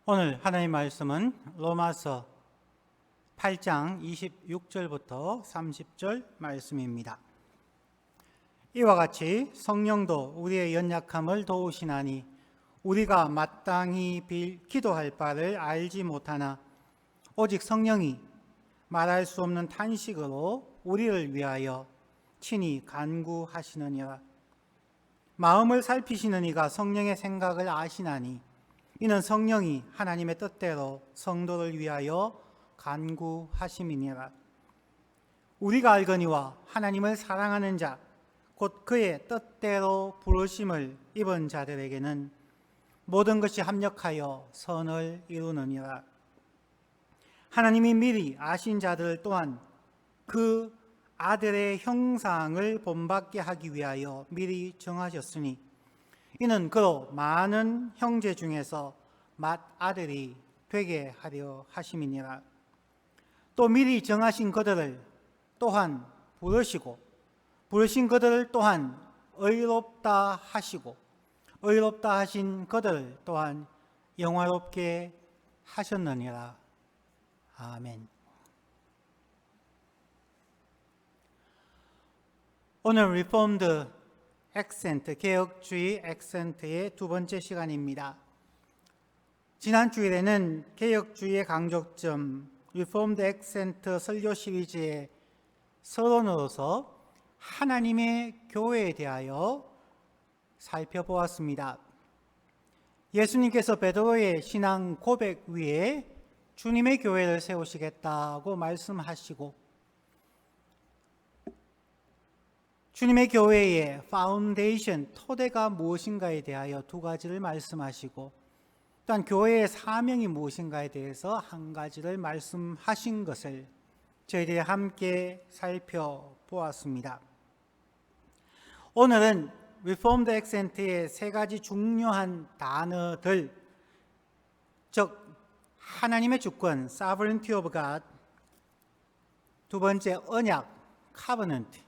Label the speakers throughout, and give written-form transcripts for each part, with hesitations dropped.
Speaker 1: 오늘 하나님의 말씀은 로마서 8장 26절부터 30절 말씀입니다. 이와 같이 성령도 우리의 연약함을 도우시나니 우리가 마땅히 기도할 바를 알지 못하나 오직 성령이 말할 수 없는 탄식으로 우리를 위하여 친히 간구하시느니라. 마음을 살피시는 이가 성령의 생각을 아시나니 이는 성령이 하나님의 뜻대로 성도를 위하여 간구하심이니라. 우리가 알거니와 하나님을 사랑하는 자 곧 그의 뜻대로 부르심을 입은 자들에게는 모든 것이 합력하여 선을 이루느니라. 하나님이 미리 아신 자들 또한 그 아들의 형상을 본받게 하기 위하여 미리 정하셨으니 이는 그로 많은 형제 중에서 맏아들이 되게 하려 하심이니라. 또 미리 정하신 그들을 또한 부르시고 부르신 그들을 또한 의롭다 하시고 의롭다 하신 그들을 또한 영화롭게 하셨느니라. 아멘. 오늘 리폼드 액센트, 개혁주의 액센트의 두 번째 시간입니다. 지난 주일에는 개혁주의의 강조점, 리폼드 액센트 설교 시리즈의 서론으로서 하나님의 교회에 대하여 살펴보았습니다. 예수님께서 베드로의 신앙 고백 위에 주님의 교회를 세우시겠다고 말씀하시고 주님의 교회의 파운데이션, 토대가 무엇인가에 대하여 두 가지를 말씀하시고 또한 교회의 사명이 무엇인가에 대해서 한 가지를 말씀하신 것을 저희들이 함께 살펴보았습니다. 오늘은 리폼드 액센트의 세 가지 중요한 단어들, 즉 하나님의 주권, sovereignty of God, 두 번째 언약, covenant,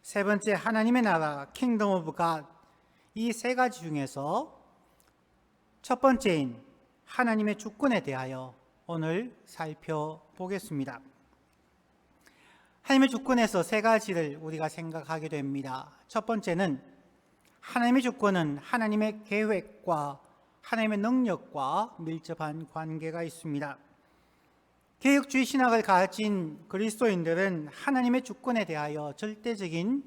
Speaker 1: 세 번째 하나님의 나라, Kingdom of God, 이 세 가지 중에서 첫 번째인 하나님의 주권에 대하여 오늘 살펴보겠습니다. 하나님의 주권에서 세 가지를 우리가 생각하게 됩니다. 첫 번째는 하나님의 주권은 하나님의 계획과 하나님의 능력과 밀접한 관계가 있습니다. 개혁주의 신학을 가진 그리스도인들은 하나님의 주권에 대하여 절대적인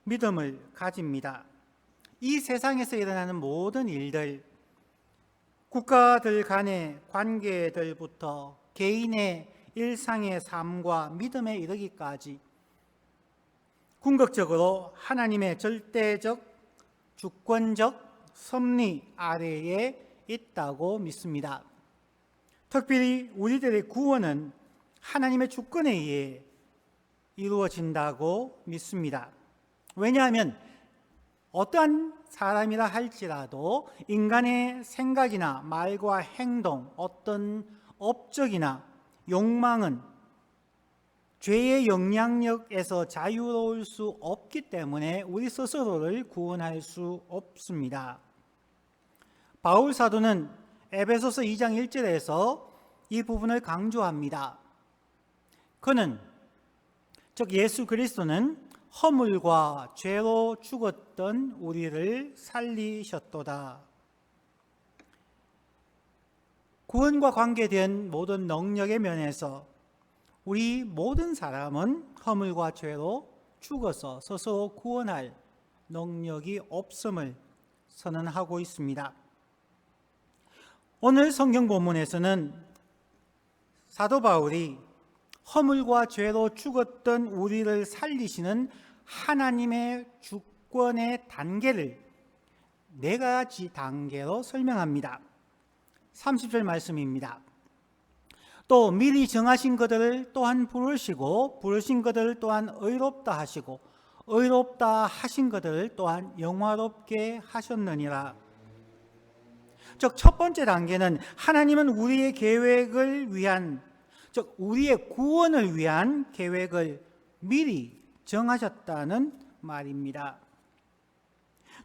Speaker 1: 믿음을 가집니다. 이 세상에서 일어나는 모든 일들, 국가들 간의 관계들부터 개인의 일상의 삶과 믿음에 이르기까지 궁극적으로 하나님의 절대적 주권적 섭리 아래에 있다고 믿습니다. 특별히 우리들의 구원은 하나님의 주권에 의해 이루어진다고 믿습니다. 왜냐하면 어떠한 사람이라 할지라도 인간의 생각이나 말과 행동, 어떤 업적이나 욕망은 죄의 영향력에서 자유로울 수 없기 때문에 우리 스스로를 구원할 수 없습니다. 바울 사도는 에베소서 2장 1절에서 이 부분을 강조합니다. 그는, 즉 예수 그리스도는 허물과 죄로 죽었던 우리를 살리셨도다. 구원과 관계된 모든 능력의 면에서 우리 모든 사람은 허물과 죄로 죽어서 스스로 구원할 능력이 없음을 선언하고 있습니다. 오늘 성경 본문에서는 사도 바울이 허물과 죄로 죽었던 우리를 살리시는 하나님의 주권의 단계를 네 가지 단계로 설명합니다. 30절 말씀입니다. 또 미리 정하신 그들을 또한 부르시고 부르신 그들을 또한 의롭다 하시고 의롭다 하신 그들을 또한 영화롭게 하셨느니라. 즉 첫 번째 단계는 하나님은 우리의 계획을 위한, 즉 우리의 구원을 위한 계획을 미리 정하셨다는 말입니다.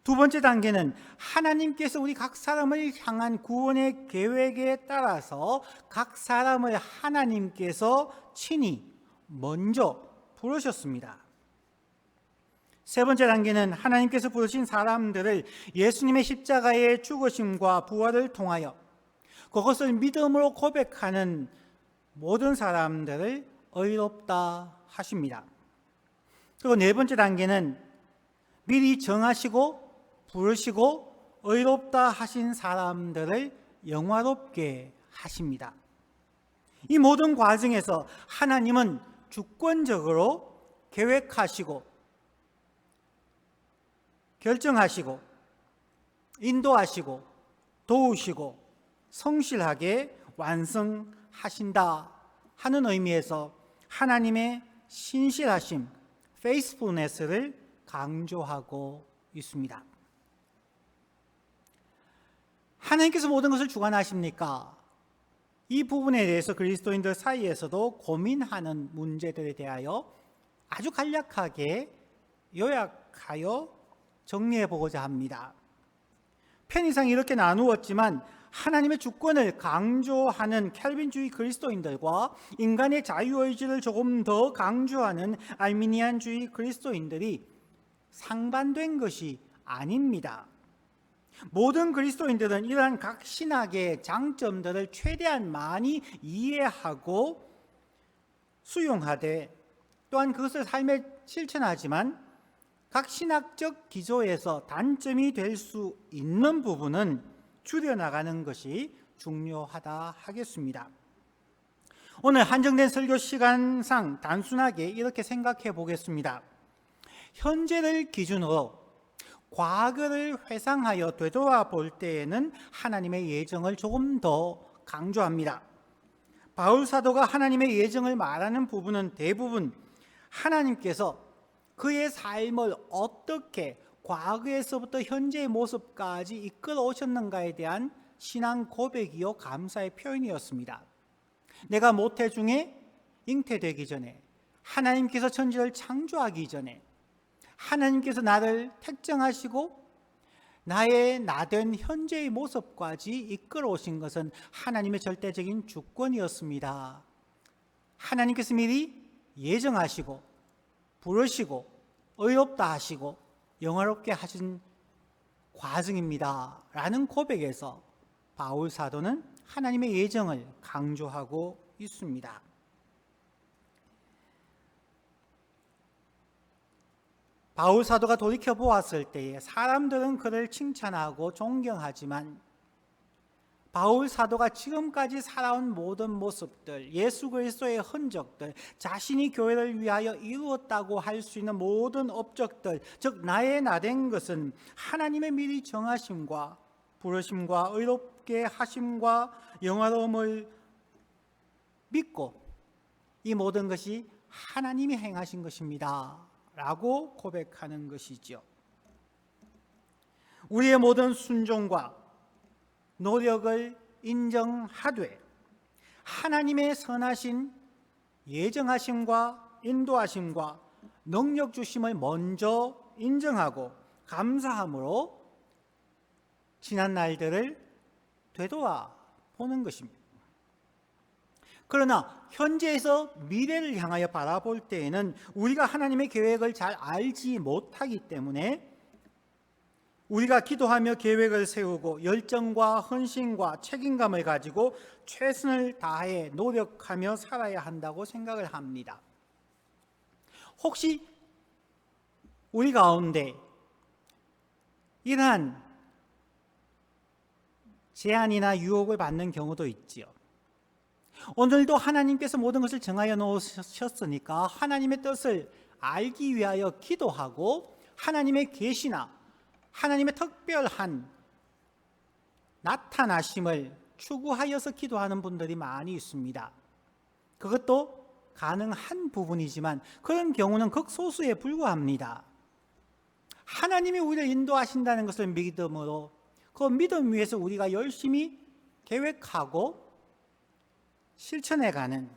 Speaker 1: 두 번째 단계는 하나님께서 우리 각 사람을 향한 구원의 계획에 따라서 각 사람을 하나님께서 친히 먼저 부르셨습니다. 세 번째 단계는 하나님께서 부르신 사람들을 예수님의 십자가의 죽으심과 부활을 통하여 그것을 믿음으로 고백하는 모든 사람들을 의롭다 하십니다. 그리고 네 번째 단계는 미리 정하시고 부르시고 의롭다 하신 사람들을 영화롭게 하십니다. 이 모든 과정에서 하나님은 주권적으로 계획하시고 결정하시고 인도하시고 도우시고 성실하게 완성하신다 하는 의미에서 하나님의 신실하심, faithfulness를 강조하고 있습니다. 하나님께서 모든 것을 주관하십니까? 이 부분에 대해서 그리스도인들 사이에서도 고민하는 문제들에 대하여 아주 간략하게 요약하여 정리해 보고자 합니다. 편의상 이렇게 나누었지만 하나님의 주권을 강조하는 캘빈주의 그리스도인들과 인간의 자유의지를 조금 더 강조하는 알미니안주의 그리스도인들이 상반된 것이 아닙니다. 모든 그리스도인들은 이러한 각 신학의 장점들을 최대한 많이 이해하고 수용하되 또한 그것을 삶에 실천하지만 각 신학적 기조에서 단점이 될 수 있는 부분은 줄여나가는 것이 중요하다 하겠습니다. 오늘 한정된 설교 시간상 단순하게 이렇게 생각해 보겠습니다. 현재를 기준으로 과거를 회상하여 되돌아볼 때에는 하나님의 예정을 조금 더 강조합니다. 바울 사도가 하나님의 예정을 말하는 부분은 대부분 하나님께서 그의 삶을 어떻게 과거에서부터 현재의 모습까지 이끌어 오셨는가에 대한 신앙 고백이요 감사의 표현이었습니다. 내가 모태 중에 잉태되기 전에, 하나님께서 천지를 창조하기 전에 하나님께서 나를 택정하시고 나의 나된 현재의 모습까지 이끌어 오신 것은 하나님의 절대적인 주권이었습니다. 하나님께서 미리 예정하시고 부르시고 의롭다 하시고 영화롭게 하신 과정입니다 라는 고백에서 바울 사도는 하나님의 예정을 강조하고 있습니다. 바울 사도가 돌이켜 보았을 때에 사람들은 그를 칭찬하고 존경하지만 바울 사도가 지금까지 살아온 모든 모습들, 예수 그리스도의 흔적들, 자신이 교회를 위하여 이루었다고 할 수 있는 모든 업적들, 즉 나의 나된 것은 하나님의 미리 정하심과 부르심과 의롭게 하심과 영화로움을 믿고 이 모든 것이 하나님이 행하신 것입니다 라고 고백하는 것이죠. 우리의 모든 순종과 노력을 인정하되 하나님의 선하신 예정하심과 인도하심과 능력 주심을 먼저 인정하고 감사함으로 지난 날들을 되돌아보는 것입니다. 그러나 현재에서 미래를 향하여 바라볼 때에는 우리가 하나님의 계획을 잘 알지 못하기 때문에 우리가 기도하며 계획을 세우고 열정과 헌신과 책임감을 가지고 최선을 다해 노력하며 살아야 한다고 생각을 합니다. 혹시 우리 가운데 이러한 제안이나 유혹을 받는 경우도 있지요. 오늘도 하나님께서 모든 것을 정하여 놓으셨으니까 하나님의 뜻을 알기 위하여 기도하고 하나님의 계시나 하나님의 특별한 나타나심을 추구하여서 기도하는 분들이 많이 있습니다. 그것도 가능한 부분이지만 그런 경우는 극소수에 불과합니다. 하나님이 우리를 인도하신다는 것을 믿음으로 그 믿음 위에서 우리가 열심히 계획하고 실천해가는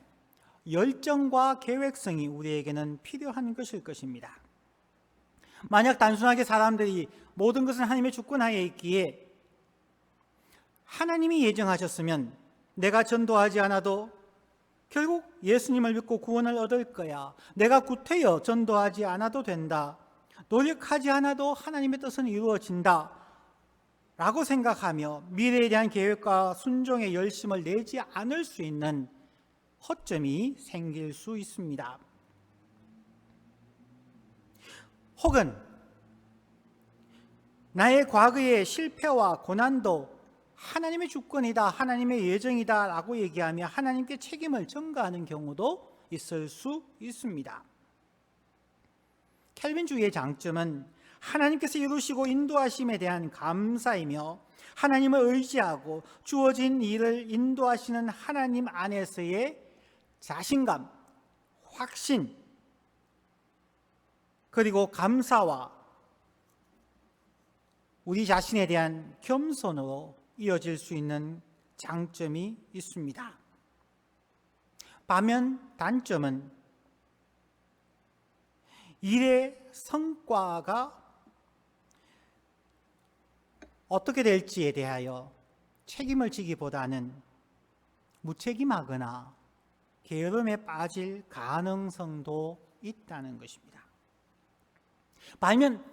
Speaker 1: 열정과 계획성이 우리에게는 필요한 것일 것입니다. 만약 단순하게 사람들이 모든 것은 하나님의 주권하에 있기에 하나님이 예정하셨으면 내가 전도하지 않아도 결국 예수님을 믿고 구원을 얻을 거야. 내가 구태여 전도하지 않아도 된다. 노력하지 않아도 하나님의 뜻은 이루어진다. 라고 생각하며 미래에 대한 계획과 순종의 열심을 내지 않을 수 있는 허점이 생길 수 있습니다. 혹은 나의 과거의 실패와 고난도 하나님의 주권이다, 하나님의 예정이다 라고 얘기하며 하나님께 책임을 전가하는 경우도 있을 수 있습니다. 켈빈주의의 장점은 하나님께서 이루시고 인도하심에 대한 감사이며 하나님을 의지하고 주어진 일을 인도하시는 하나님 안에서의 자신감, 확신, 그리고 감사와 우리 자신에 대한 겸손으로 이어질 수 있는 장점이 있습니다. 반면 단점은 일의 성과가 어떻게 될지에 대하여 책임을 지기보다는 무책임하거나 게으름에 빠질 가능성도 있다는 것입니다. 반면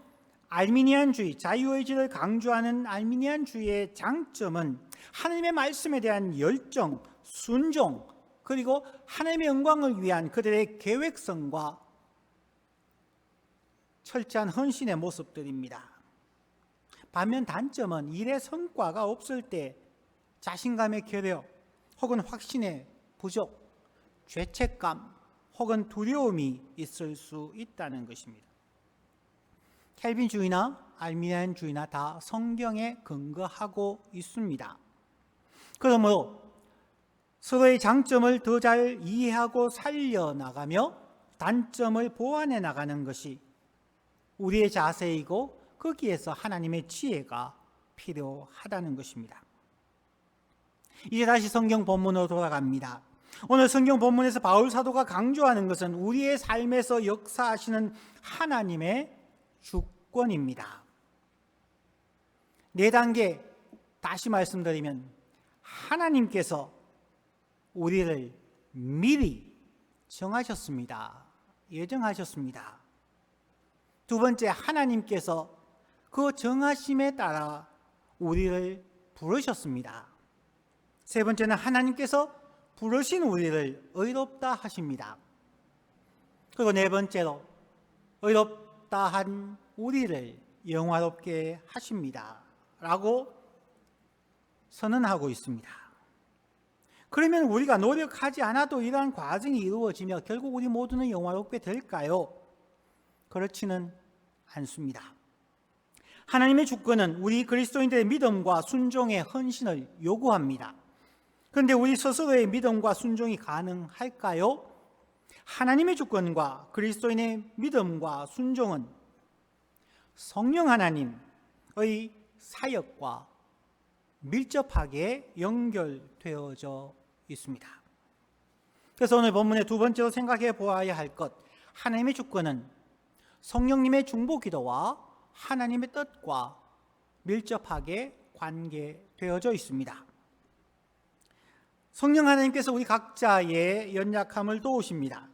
Speaker 1: 알미니안주의, 자유의지를 강조하는 알미니안주의의 장점은 하나님의 말씀에 대한 열정, 순종, 그리고 하나님의 영광을 위한 그들의 계획성과 철저한 헌신의 모습들입니다. 반면 단점은 일의 성과가 없을 때 자신감의 결여 혹은 확신의 부족, 죄책감 혹은 두려움이 있을 수 있다는 것입니다. 켈빈주의나 알미니안주의나 다 성경에 근거하고 있습니다. 그러므로 서로의 장점을 더 잘 이해하고 살려나가며 단점을 보완해 나가는 것이 우리의 자세이고 거기에서 하나님의 지혜가 필요하다는 것입니다. 이제 다시 성경 본문으로 돌아갑니다. 오늘 성경 본문에서 바울 사도가 강조하는 것은 우리의 삶에서 역사하시는 하나님의 주권입니다. 4단계 다시 말씀드리면 하나님께서 우리를 미리 정하셨습니다. 예정하셨습니다. 두 번째, 하나님께서 그 정하심에 따라 우리를 부르셨습니다. 세 번째는 하나님께서 부르신 우리를 의롭다 하십니다. 그리고 네 번째로 의롭다 한 우리를 영화롭게 하십니다. 라고 선언하고 있습니다. 그러면 우리가 노력하지 않아도 이러한 과정이 이루어지며 결국 우리 모두는 영화롭게 될까요? 그렇지는 않습니다. 하나님의 주권은 우리 그리스도인들의 믿음과 순종의 헌신을 요구합니다. 그런데 우리 스스로의 믿음과 순종이 가능할까요? 하나님의 주권과 그리스도인의 믿음과 순종은 성령 하나님의 사역과 밀접하게 연결되어져 있습니다. 그래서 오늘 본문의 두 번째로 생각해 보아야 할 것, 하나님의 주권은 성령님의 중보 기도와 하나님의 뜻과 밀접하게 관계되어져 있습니다. 성령 하나님께서 우리 각자의 연약함을 도우십니다.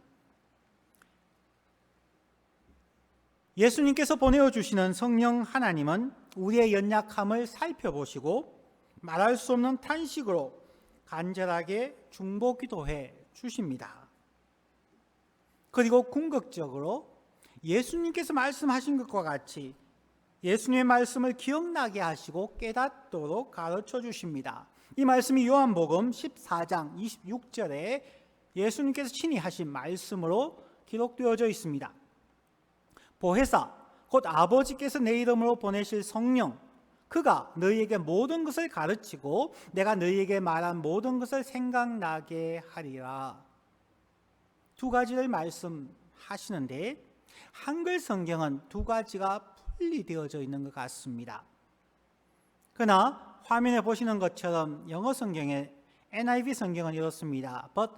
Speaker 1: 예수님께서 보내어 주시는 성령 하나님은 우리의 연약함을 살펴보시고 말할 수 없는 탄식으로 간절하게 중보 기도해 주십니다. 그리고 궁극적으로 예수님께서 말씀하신 것과 같이 예수님의 말씀을 기억나게 하시고 깨닫도록 가르쳐 주십니다. 이 말씀이 요한복음 14장 26절에 예수님께서 친히 하신 말씀으로 기록되어져 있습니다. 보혜사 곧 아버지께서 내 이름으로 보내실 성령, 그가 너희에게 모든 것을 가르치고 내가 너희에게 말한 모든 것을 생각나게 하리라. 두 가지를 말씀하시는데 한글 성경은 두 가지가 분리되어져 있는 것 같습니다. 그러나 화면에 보시는 것처럼 영어 성경의 NIV 성경은 이렇습니다. But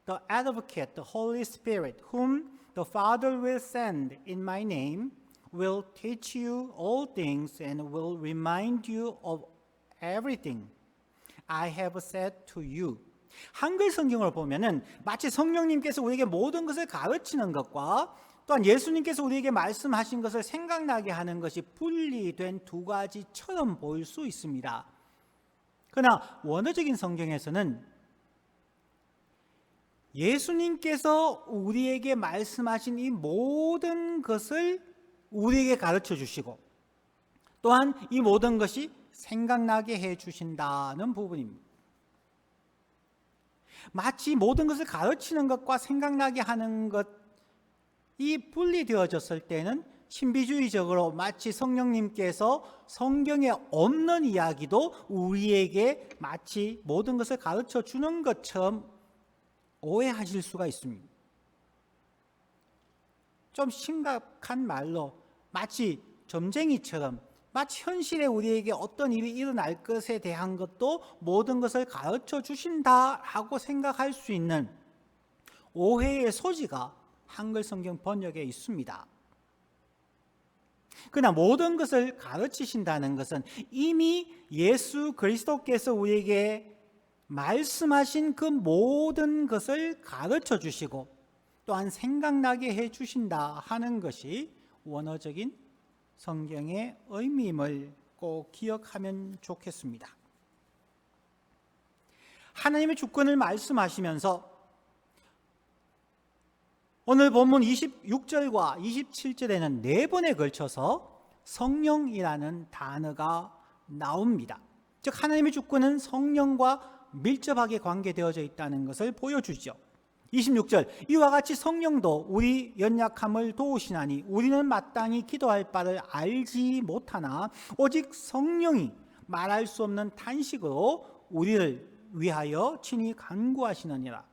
Speaker 1: the advocate, the Holy Spirit, whom the Father will send in my name, will teach you all things and will remind you of everything I have said to you. 한글 성경을 보면은 마치 성령님께서 우리에게 모든 것을 가르치는 것과 또한 예수님께서 우리에게 말씀하신 것을 생각나게 하는 것이 분리된 두 가지처럼 보일 수 있습니다. 그러나 원어적인 성경에서는 예수님께서 우리에게 말씀하신 이 모든 것을 우리에게 가르쳐 주시고 또한 이 모든 것이 생각나게 해 주신다는 부분입니다. 마치 모든 것을 가르치는 것과 생각나게 하는 것이 분리되어졌을 때는 신비주의적으로 마치 성령님께서 성경에 없는 이야기도 우리에게 마치 모든 것을 가르쳐 주는 것처럼 오해하실 수가 있습니다. 좀 심각한 말로 마치 점쟁이처럼 마치 현실에 우리에게 어떤 일이 일어날 것에 대한 것도 모든 것을 가르쳐 주신다라고 생각할 수 있는 오해의 소지가 한글 성경 번역에 있습니다. 그러나 모든 것을 가르치신다는 것은 이미 예수 그리스도께서 우리에게 말씀하신 그 모든 것을 가르쳐 주시고 또한 생각나게 해 주신다 하는 것이 원어적인 성경의 의미임을 꼭 기억하면 좋겠습니다. 하나님의 주권을 말씀하시면서 오늘 본문 26절과 27절에는 4번에 걸쳐서 성령이라는 단어가 나옵니다. 즉 하나님의 주권은 성령과 밀접하게 관계되어져 있다는 것을 보여주죠. 26절 이와 같이 성령도 우리 연약함을 도우시나니 우리는 마땅히 기도할 바를 알지 못하나 오직 성령이 말할 수 없는 탄식으로 우리를 위하여 친히 간구하시느니라.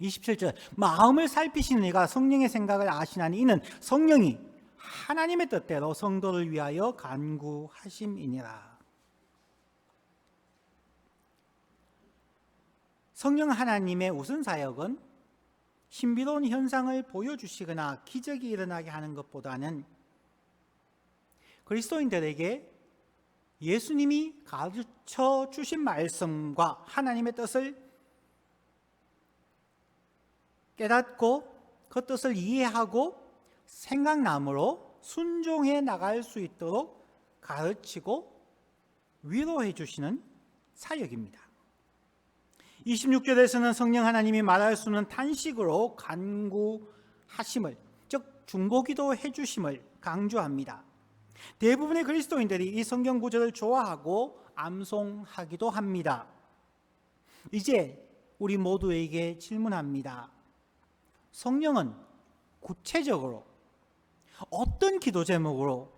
Speaker 1: 27절 마음을 살피시는 이가 성령의 생각을 아시나니 이는 성령이 하나님의 뜻대로 성도를 위하여 간구하심이니라. 성령 하나님의 우선 사역은 신비로운 현상을 보여주시거나 기적이 일어나게 하는 것보다는 그리스도인들에게 예수님이 가르쳐 주신 말씀과 하나님의 뜻을 깨닫고 그 뜻을 이해하고 생각남으로 순종해 나갈 수 있도록 가르치고 위로해 주시는 사역입니다. 26절에서는 성령 하나님이 말할 수 없는 탄식으로 간구하심을, 즉 중보기도 해주심을 강조합니다. 대부분의 그리스도인들이 이 성경 구절을 좋아하고 암송하기도 합니다. 이제 우리 모두에게 질문합니다. 성령은 구체적으로 어떤 기도 제목으로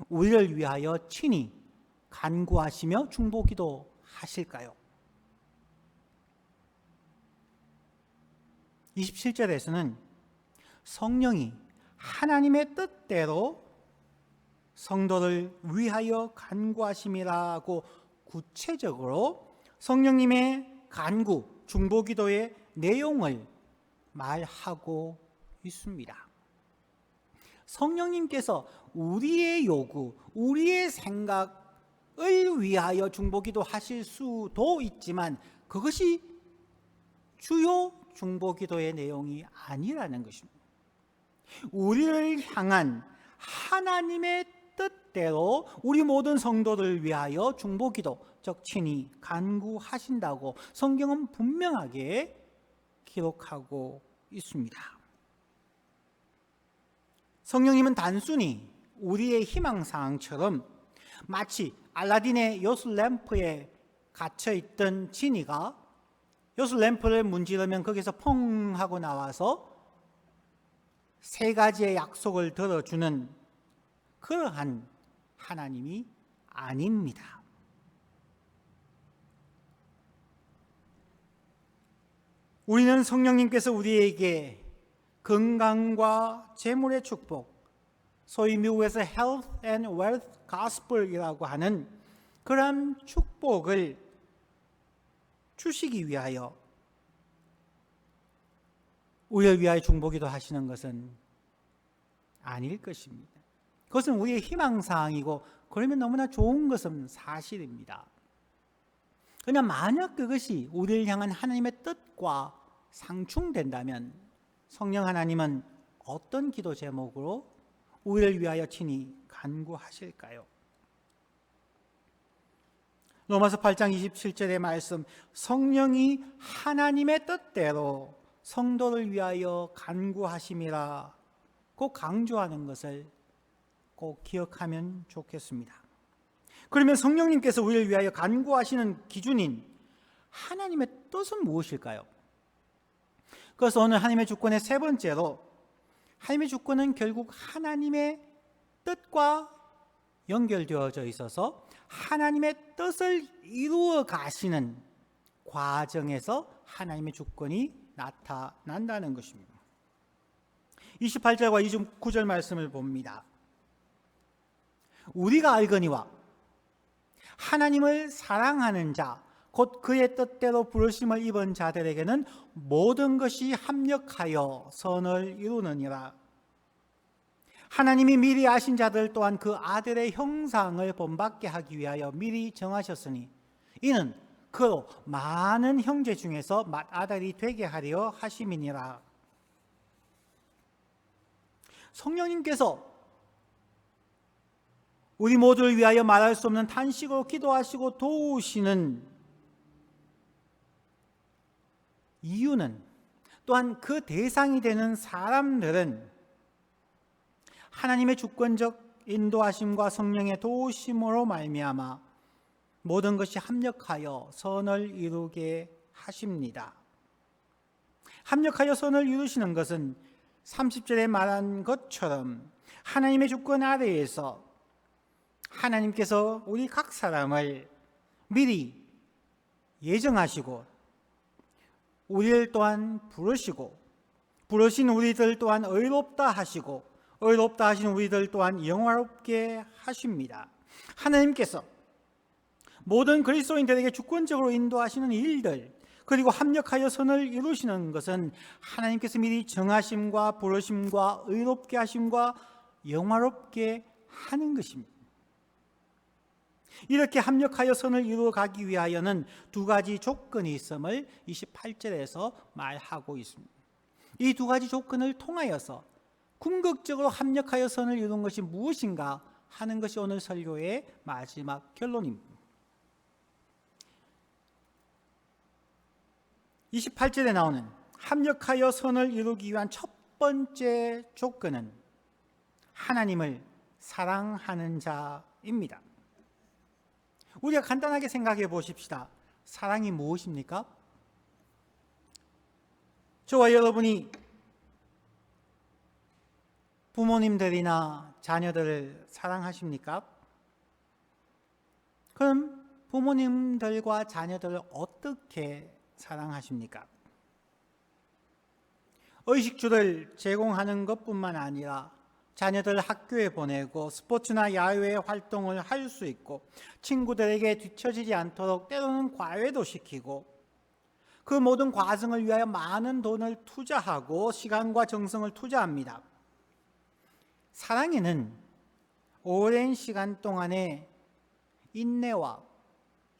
Speaker 1: 우리를 위하여 친히 간구하시며 중보기도 하실까요? 27절에서는 성령이 하나님의 뜻대로 성도를 위하여 간구하심이라고 구체적으로 성령님의 간구, 중보기도의 내용을 말하고 있습니다. 성령님께서 우리의 요구, 우리의 생각을 위하여 중보기도 하실 수도 있지만 그것이 주요 중보기도의 내용이 아니라는 것입니다. 우리를 향한 하나님의 뜻대로 우리 모든 성도를 위하여 중보기도, 즉 친히 간구하신다고 성경은 분명하게 기록하고 있습니다. 성령님은 단순히 우리의 희망사항처럼 마치 알라딘의 요술램프에 갇혀있던 지니가 요술램프를 문지르면 거기서 퐁 하고 나와서 3가지의 약속을 들어주는 그러한 하나님이 아닙니다. 우리는 성령님께서 우리에게 건강과 재물의 축복, 소위 미국에서 Health and Wealth Gospel이라고 하는 그런 축복을 주시기 위하여 우리를 위하여 중보기도 하시는 것은 아닐 것입니다. 그것은 우리의 희망사항이고 그러면 너무나 좋은 것은 사실입니다. 그러나 만약 그것이 우리를 향한 하나님의 뜻과 상충된다면 성령 하나님은 어떤 기도 제목으로 우리를 위하여 친히 간구하실까요? 로마서 8장 27절의 말씀, 성령이 하나님의 뜻대로 성도를 위하여 간구하심이라 꼭 강조하는 것을 꼭 기억하면 좋겠습니다. 그러면 성령님께서 우리를 위하여 간구하시는 기준인 하나님의 뜻은 무엇일까요? 그래서 오늘 하나님의 주권의 세 번째로, 하나님의 주권은 결국 하나님의 뜻과 연결되어져 있어서 하나님의 뜻을 이루어 가시는 과정에서 하나님의 주권이 나타난다는 것입니다. 28절과 29절 말씀을 봅니다. 우리가 알거니와 하나님을 사랑하는 자, 곧 그의 뜻대로 부르심을 입은 자들에게는 모든 것이 합력하여 선을 이루느니라. 하나님이 미리 아신 자들 또한 그 아들의 형상을 본받게 하기 위하여 미리 정하셨으니 이는 그로 많은 형제 중에서 맏아들이 되게 하려 하심이니라. 성령님께서 우리 모두를 위하여 말할 수 없는 탄식으로 기도하시고 도우시는 이유는, 또한 그 대상이 되는 사람들은 하나님의 주권적 인도하심과 성령의 도우심으로 말미암아 모든 것이 합력하여 선을 이루게 하십니다. 합력하여 선을 이루시는 것은 30절에 말한 것처럼 하나님의 주권 아래에서 하나님께서 우리 각 사람을 미리 예정하시고 우리를 또한 부르시고 부르신 우리들 또한 의롭다 하시고 의롭다 하신 우리들 또한 영화롭게 하십니다. 하나님께서 모든 그리스도인들에게 주권적으로 인도하시는 일들, 그리고 합력하여 선을 이루시는 것은 하나님께서 미리 정하심과 부르심과 의롭게 하심과 영화롭게 하는 것입니다. 이렇게 합력하여 선을 이루어 가기 위하여는 두 가지 조건이 있음을 28절에서 말하고 있습니다. 이 두 가지 조건을 통하여서 궁극적으로 합력하여 선을 이루는 것이 무엇인가 하는 것이 오늘 설교의 마지막 결론입니다. 28절에 나오는 합력하여 선을 이루기 위한 첫 번째 조건은 하나님을 사랑하는 자입니다. 우리가 간단하게 생각해 보십시다. 사랑이 무엇입니까? 저와 여러분이 부모님들이나 자녀들을 사랑하십니까? 그럼 부모님들과 자녀들을 어떻게 사랑하십니까? 의식주를 제공하는 것뿐만 아니라 자녀들 학교에 보내고 스포츠나 야외 활동을 할 수 있고 친구들에게 뒤처지지 않도록 때로는 과외도 시키고 그 모든 과정을 위하여 많은 돈을 투자하고 시간과 정성을 투자합니다. 사랑에는 오랜 시간 동안의 인내와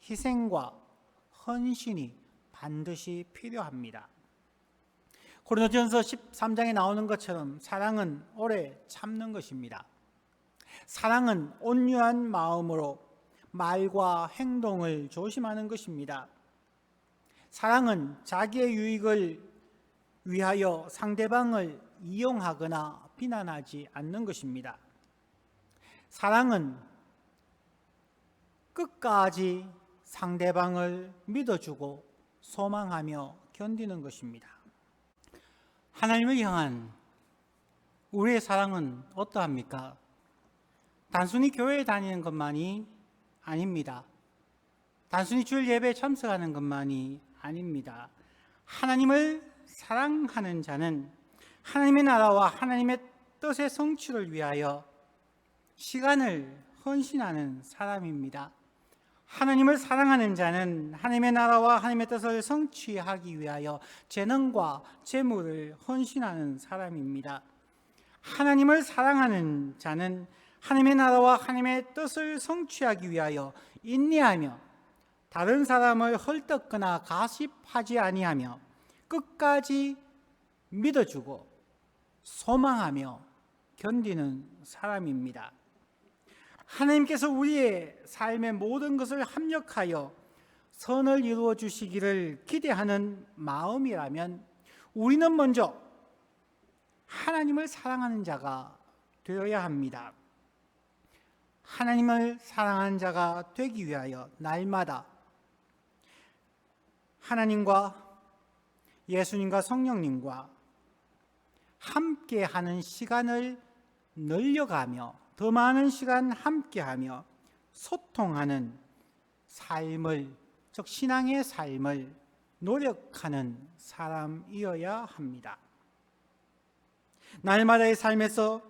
Speaker 1: 희생과 헌신이 반드시 필요합니다. 고린도전서 13장에 나오는 것처럼 사랑은 오래 참는 것입니다. 사랑은 온유한 마음으로 말과 행동을 조심하는 것입니다. 사랑은 자기의 유익을 위하여 상대방을 이용하거나 비난하지 않는 것입니다. 사랑은 끝까지 상대방을 믿어주고 소망하며 견디는 것입니다. 하나님을 향한 우리의 사랑은 어떠합니까? 단순히 교회에 다니는 것만이 아닙니다. 단순히 주일 예배에 참석하는 것만이 아닙니다. 하나님을 사랑하는 자는 하나님의 나라와 하나님의 뜻의 성취를 위하여 시간을 헌신하는 사람입니다. 하나님을 사랑하는 자는 하나님의 나라와 하나님의 뜻을 성취하기 위하여 재능과 재물을 헌신하는 사람입니다. 하나님을 사랑하는 자는 하나님의 나라와 하나님의 뜻을 성취하기 위하여 인내하며 다른 사람을 헐뜯거나 가십하지 아니하며 끝까지 믿어주고 소망하며 견디는 사람입니다. 하나님께서 우리의 삶의 모든 것을 합력하여 선을 이루어 주시기를 기대하는 마음이라면 우리는 먼저 하나님을 사랑하는 자가 되어야 합니다. 하나님을 사랑하는 자가 되기 위하여 날마다 하나님과 예수님과 성령님과 함께하는 시간을 늘려가며 더 많은 시간 함께하며 소통하는 삶을, 즉 신앙의 삶을 노력하는 사람이어야 합니다. 날마다의 삶에서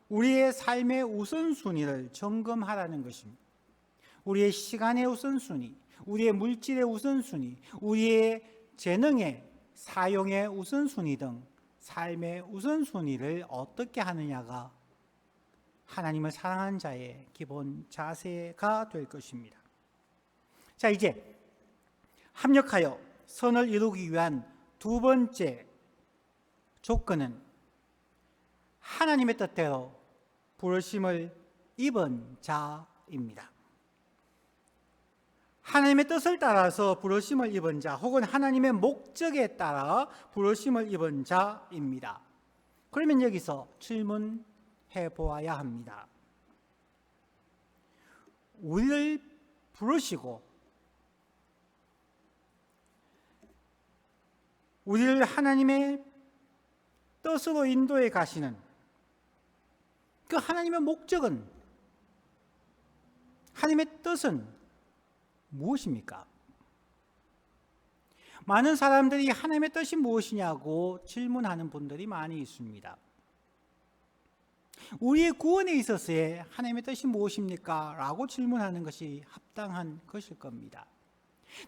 Speaker 1: 우리의 삶의 우선순위를 점검하라는 것입니다. 우리의 시간의 우선순위, 우리의 물질의 우선순위, 우리의 재능의 사용의 우선순위 등 삶의 우선순위를 어떻게 하느냐가 하나님을 사랑하는 자의 기본 자세가 될 것입니다. 자, 이제 합력하여 선을 이루기 위한 두 번째 조건은 하나님의 뜻대로 부르심을 입은 자입니다. 하나님의 뜻을 따라서 부르심을 입은 자, 혹은 하나님의 목적에 따라 부르심을 입은 자입니다. 그러면 여기서 질문해 보아야 합니다. 우리를 부르시고 우리를 하나님의 뜻으로 인도해 가시는 그 하나님의 목적은, 하나님의 뜻은 무엇입니까? 많은 사람들이 하나님의 뜻이 무엇이냐고 질문하는 분들이 많이 있습니다. 우리의 구원에 있어서의 하나님의 뜻이 무엇입니까? 라고 질문하는 것이 합당한 것일 겁니다.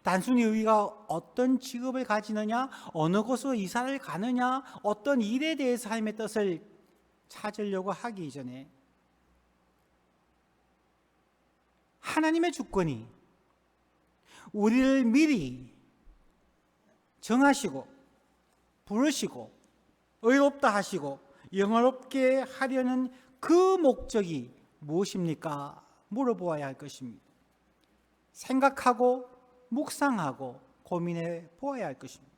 Speaker 1: 단순히 우리가 어떤 직업을 가지느냐, 어느 곳으로 이사를 가느냐, 어떤 일에 대해서 하나님의 뜻을 찾으려고 하기 이전에 하나님의 주권이 우리를 미리 정하시고 부르시고 의롭다 하시고 영화롭게 하려는 그 목적이 무엇입니까? 물어보아야 할 것입니다. 생각하고 묵상하고 고민해 보아야 할 것입니다.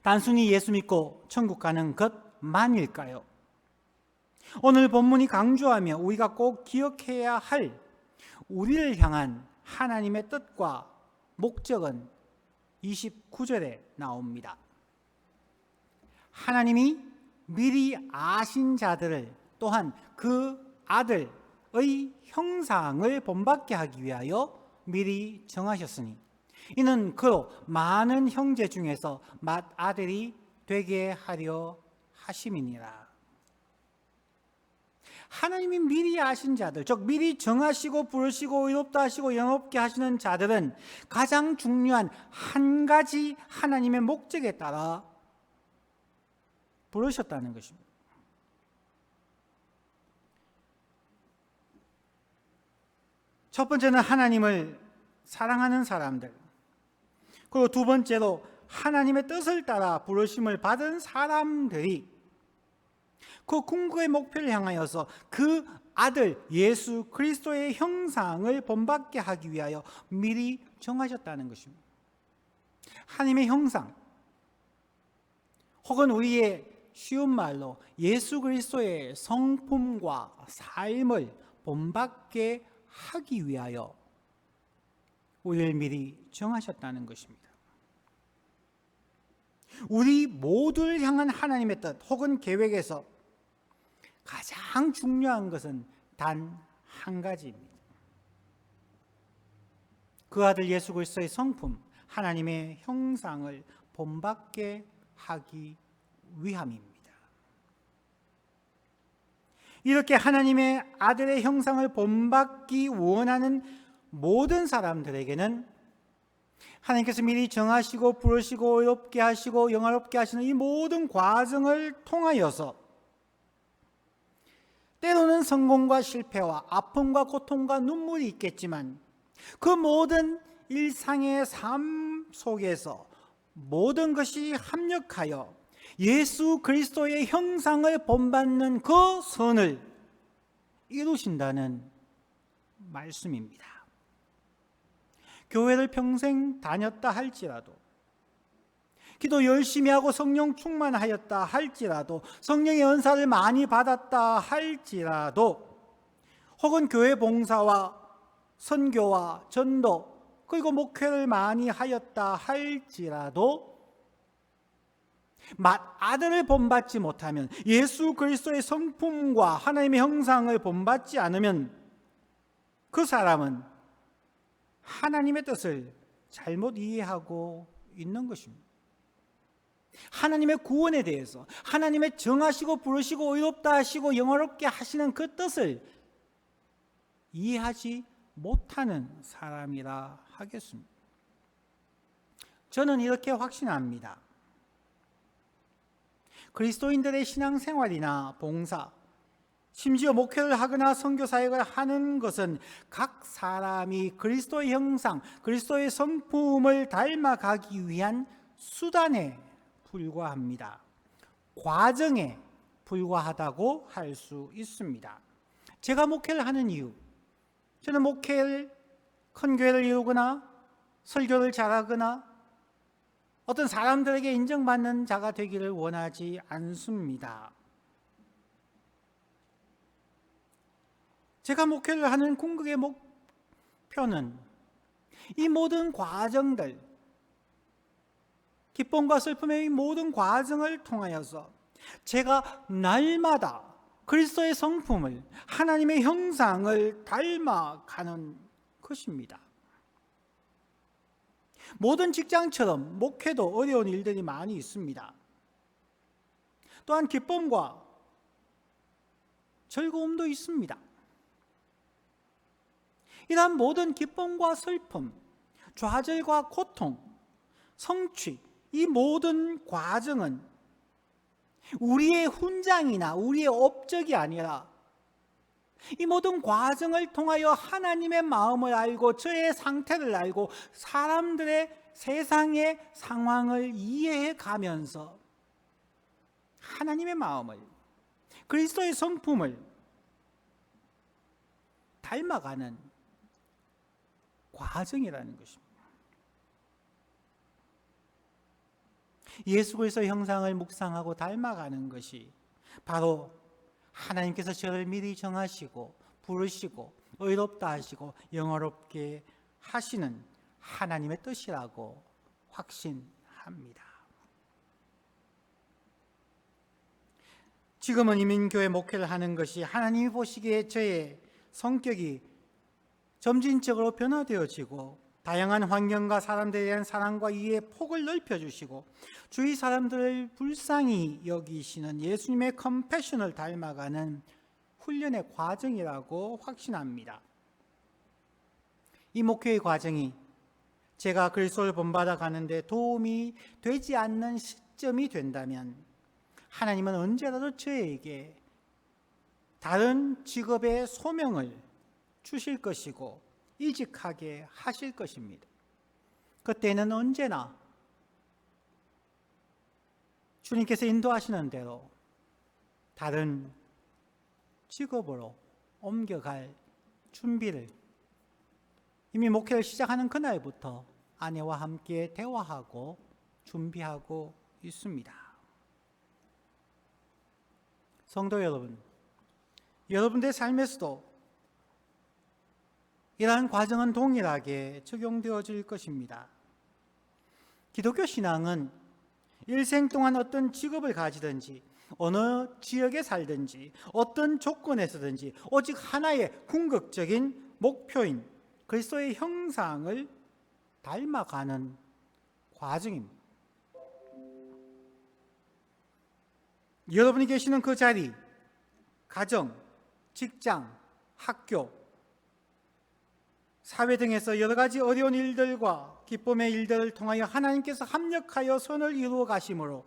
Speaker 1: 단순히 예수 믿고 천국 가는 것만일까요? 오늘 본문이 강조하며 우리가 꼭 기억해야 할 우리를 향한 하나님의 뜻과 목적은 29절에 나옵니다. 하나님이 미리 아신 자들을 또한 그 아들의 형상을 본받게 하기 위하여 미리 정하셨으니 이는 그로 많은 형제 중에서 맏아들이 되게 하려 하심이니라. 하나님이 미리 아신 자들, 즉 미리 정하시고 부르시고 의롭다 하시고 영업게 하시는 자들은 가장 중요한 한 가지 하나님의 목적에 따라 부르셨다는 것입니다. 첫 번째는 하나님을 사랑하는 사람들, 그리고 두 번째로 하나님의 뜻을 따라 부르심을 받은 사람들이 그 궁극의 목표를 향하여서 그 아들 예수 그리스도의 형상을 본받게 하기 위하여 미리 정하셨다는 것입니다. 하나님의 형상, 혹은 우리의 쉬운 말로 예수 그리스도의 성품과 삶을 본받게 하기 위하여 우리를 미리 정하셨다는 것입니다. 우리 모두를 향한 하나님의 뜻 혹은 계획에서 가장 중요한 것은 단 한 가지입니다. 그 아들 예수 그리스도의 성품, 하나님의 형상을 본받게 하기 위함입니다. 이렇게 하나님의 아들의 형상을 본받기 원하는 모든 사람들에게는 하나님께서 미리 정하시고 부르시고 의롭게 하시고 영화롭게 하시는 이 모든 과정을 통하여서 때로는 성공과 실패와 아픔과 고통과 눈물이 있겠지만 그 모든 일상의 삶 속에서 모든 것이 합력하여 예수 그리스도의 형상을 본받는 그 선을 이루신다는 말씀입니다. 교회를 평생 다녔다 할지라도, 기도 열심히 하고 성령 충만하였다 할지라도, 성령의 은사를 많이 받았다 할지라도, 혹은 교회 봉사와 선교와 전도 그리고 목회를 많이 하였다 할지라도 아들을 본받지 못하면, 예수 그리스도의 성품과 하나님의 형상을 본받지 않으면 그 사람은 하나님의 뜻을 잘못 이해하고 있는 것입니다. 하나님의 구원에 대해서, 하나님의 정하시고 부르시고 의롭다 하시고 영화롭게 하시는 그 뜻을 이해하지 못하는 사람이라 하겠습니다. 저는 이렇게 확신합니다. 그리스도인들의 신앙생활이나 봉사, 심지어 목회를 하거나 선교사역을 하는 것은 각 사람이 그리스도의 형상, 그리스도의 성품을 닮아가기 위한 수단에 불과합니다. 과정에 불과하다고 할 수 있습니다. 제가 목회를 하는 이유, 저는 큰 교회를 이루거나 설교를 잘하거나 어떤 사람들에게 인정받는 자가 되기를 원하지 않습니다. 제가 목회를 하는 궁극의 목표는 이 모든 과정들, 기쁨과 슬픔의 이 모든 과정을 통하여서 제가 날마다 그리스도의 성품을, 하나님의 형상을 닮아가는 것입니다. 모든 직장처럼 목회도 어려운 일들이 많이 있습니다. 또한 기쁨과 즐거움도 있습니다. 이러한 모든 기쁨과 슬픔, 좌절과 고통, 성취, 이 모든 과정은 우리의 훈장이나 우리의 업적이 아니라 이 모든 과정을 통하여 하나님의 마음을 알고 저의 상태를 알고 사람들의 세상의 상황을 이해해 가면서 하나님의 마음을, 그리스도의 성품을 닮아가는 과정이라는 것입니다. 예수 그리스도의 형상을 묵상하고 닮아가는 것이 바로 하나님께서 저를 미리 정하시고 부르시고 의롭다 하시고 영화롭게 하시는 하나님의 뜻이라고 확신합니다. 지금은 이민교회 목회를 하는 것이 하나님이 보시기에 저의 성격이 점진적으로 변화되어지고 다양한 환경과 사람들에 대한 사랑과 이해의 폭을 넓혀주시고 주위 사람들을 불쌍히 여기시는 예수님의 컴패션을 닮아가는 훈련의 과정이라고 확신합니다. 이 목회의 과정이 제가 그리스도를 본받아 가는데 도움이 되지 않는 시점이 된다면 하나님은 언제라도 저에게 다른 직업의 소명을 주실 것이고 이직하게 하실 것입니다. 그때는 언제나 주님께서 인도하시는 대로 다른 직업으로 옮겨갈 준비를 이미 목회를 시작하는 그날부터 아내와 함께 대화하고 준비하고 있습니다. 성도 여러분, 여러분들의 삶에서도 이러한 과정은 동일하게 적용되어질 것입니다. 기독교 신앙은 일생 동안 어떤 직업을 가지든지 어느 지역에 살든지 어떤 조건에서든지 오직 하나의 궁극적인 목표인 그리스도의 형상을 닮아가는 과정입니다. 여러분이 계시는 그 자리, 가정, 직장, 학교, 사회 등에서 여러 가지 어려운 일들과 기쁨의 일들을 통하여 하나님께서 합력하여 선을 이루어 가심으로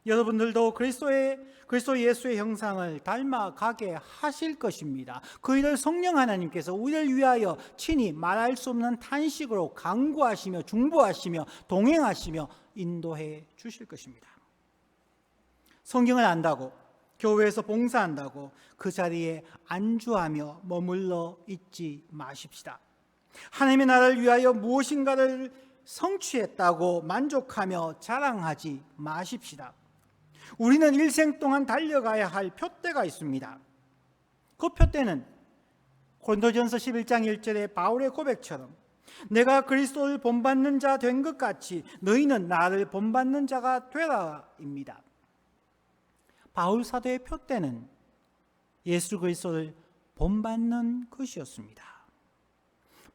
Speaker 1: 여러분들도 그리스도 예수의 형상을 닮아가게 하실 것입니다. 그 일을 성령 하나님께서 우리를 위하여 친히 말할 수 없는 탄식으로 간구하시며 중보하시며 동행하시며 인도해 주실 것입니다. 성경을 안다고, 교회에서 봉사한다고 그 자리에 안주하며 머물러 있지 마십시다. 하나님의 나라를 위하여 무엇인가를 성취했다고 만족하며 자랑하지 마십시다. 우리는 일생 동안 달려가야 할 표대가 있습니다. 그 표대는 고린도전서 11장 1절의 바울의 고백처럼 내가 그리스도를 본받는 자 된 것 같이 너희는 나를 본받는 자가 되라입니다. 바울 사도의 표대는 예수 그리스도를 본받는 것이었습니다.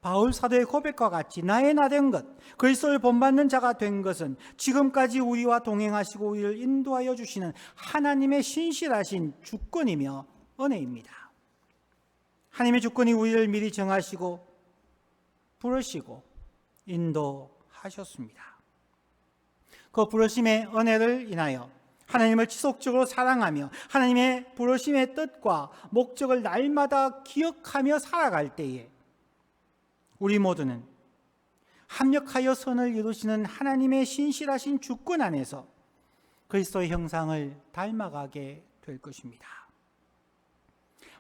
Speaker 1: 바울 사도의 고백과 같이 나의 나 된 것, 그리스도를 본받는 자가 된 것은 지금까지 우리와 동행하시고 우리를 인도하여 주시는 하나님의 신실하신 주권이며 은혜입니다. 하나님의 주권이 우리를 미리 정하시고 부르시고 인도하셨습니다. 그 부르심의 은혜를 인하여 하나님을 지속적으로 사랑하며 하나님의 부르심의 뜻과 목적을 날마다 기억하며 살아갈 때에 우리 모두는 합력하여 선을 이루시는 하나님의 신실하신 주권 안에서 그리스도의 형상을 닮아가게 될 것입니다.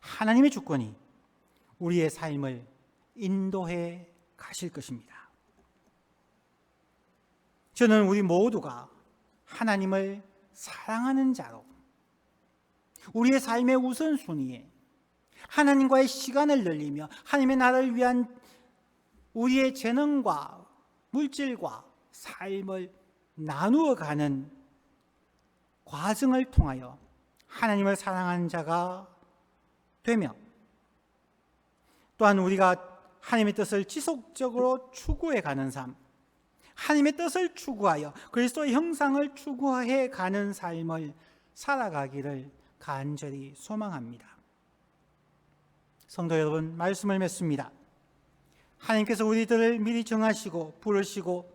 Speaker 1: 하나님의 주권이 우리의 삶을 인도해 가실 것입니다. 저는 우리 모두가 하나님을 사랑하는 자로 우리의 삶의 우선순위에 하나님과의 시간을 늘리며 하나님의 나라를 위한 우리의 재능과 물질과 삶을 나누어 가는 과정을 통하여 하나님을 사랑하는 자가 되며 또한 우리가 하나님의 뜻을 지속적으로 추구해 가는 삶, 하나님의 뜻을 추구하여 그리스도의 형상을 추구해 가는 삶을 살아가기를 간절히 소망합니다. 성도 여러분, 말씀을 맺습니다. 하나님께서 우리들을 미리 정하시고 부르시고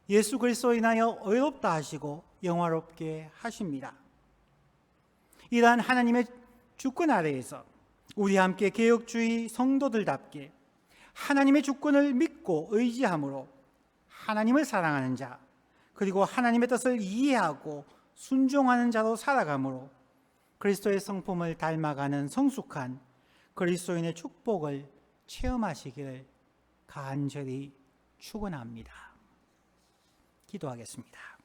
Speaker 1: 예수 그리스도로 인하여 의롭다 하시고 영화롭게 하십니다. 이러한 하나님의 주권 아래에서 우리 함께 개혁주의 성도들답게 하나님의 주권을 믿고 의지함으로 하나님을 사랑하는 자, 그리고 하나님의 뜻을 이해하고 순종하는 자로 살아가므로 그리스도의 성품을 닮아가는 성숙한 그리스도인의 축복을 체험하시기를 간절히 축원합니다. 기도하겠습니다.